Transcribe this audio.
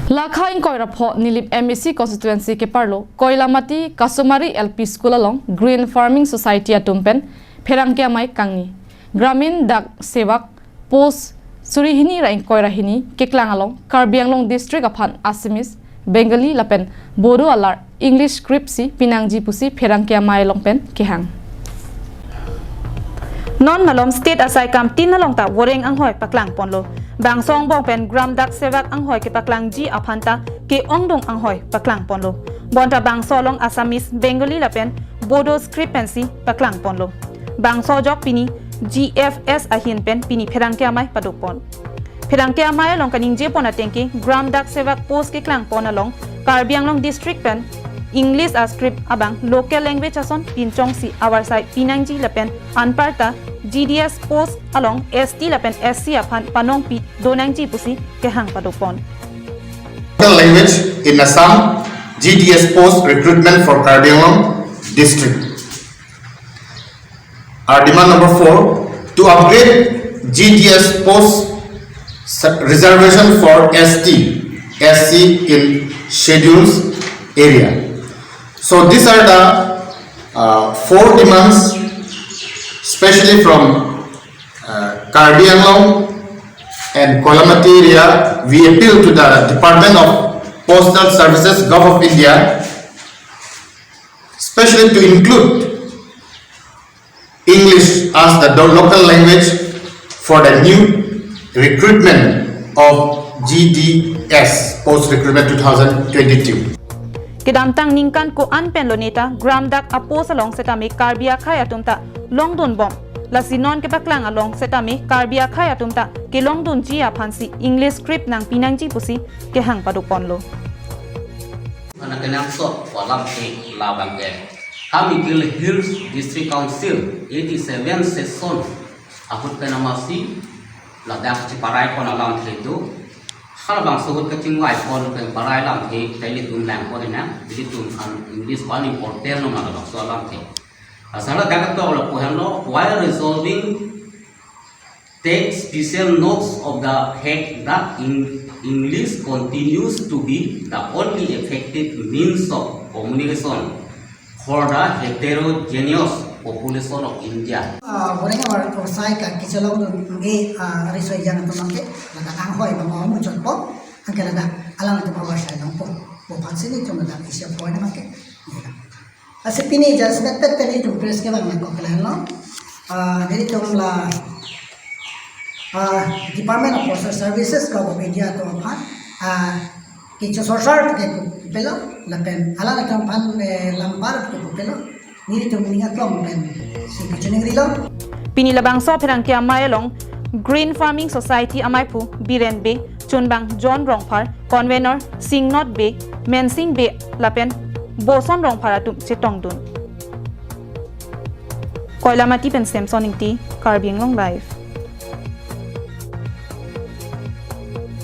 Lakha in Koirapho Nilip MEC constituency ke parlo Koilamati Kasumari LP School along Green Farming Society atumpen Pherangkia mai kangi Gramin Dak Sevak Post Surihini Rain Koirahini Keklang along Karbi Anglong District aphan Assamese Bengali lapen Bodo alar English script si nangji pusi Pherangkia mai longpen kehang Non malom state asai kam tin nalong ta woreng ang hoi paklang ponlo bang song bong pen gram dak sevak ang hoi ke paklang ji aphanta ke ongdong ang hoi paklang ponlo bonta bang solong Assamese Bengali lapen Bodo script pensi paklang ponlo bang sojok pini GFS ahin pen pini Pherangkia mai padopon Pherangkia mai long kaning je pona tengki gram dak sevak post ke klang pona long Karbi Anglong District pen English as script abang local language ason pinchong si our side pinangji lapen anparta GDS Post along ST lapen SC aphan panong pi donangji pusi kehang padopon. Local language in Assam, GDS Post recruitment for Karbi Anglong District. Our demand number 4 to upgrade GDS Post reservation for ST, SC in schedules area. So these are the 4 demands, especially from Karbi Anglong and Koilamati area. We appeal to the Department of Postal Services, Gov of India, especially to include English as the local language for the new recruitment of GDS Post Recruitment 2022. Kedamtang ningkan ko anpen loneta gram dak apos along setami Karbi Akhai atumta longdon bom lasinon ke paklang along setami Karbi Akhai atumta ke longdon ji aphansi English script nang pinangji pusi ke hang padupon lo Anakanang so walam ke labangge kami Gil Hills District Council 87 session ahut kanamasi ladak ciparai pon alam itu kalau bang sebut kecing wai pon ke parai lam the tailit lang pon na jadi tum an English paling important no na so lam the asala dagat to lo pohano while resolving take special notes of the fact that English continues to be the only effective means of communication for the heterogeneous population of India. Orang yang bersai kan kicelong nge risoi jangan pemangke, lada anghoi bangau muncul pop, angke lada alang itu bawa saya nampu, bukan sini cuma lada isya poin mangke. Asal pini jas betet peni itu press ke bang kau kalian lo, jadi cuma lah Department of Postal Services Gov of India tu apa, kicau sosar ke pelo, lapen alang itu pan lampar ke pelo. Pinilabang so Pherangkia Mayalong Green Farming Society Amaipu Biren Bay Chunbang John Rongphar Convener Singnot Bay Mensing Bay Lapen Boson Rongphar atum Chetongdun Koilamati pen Samsoning T Karbi Anglong Live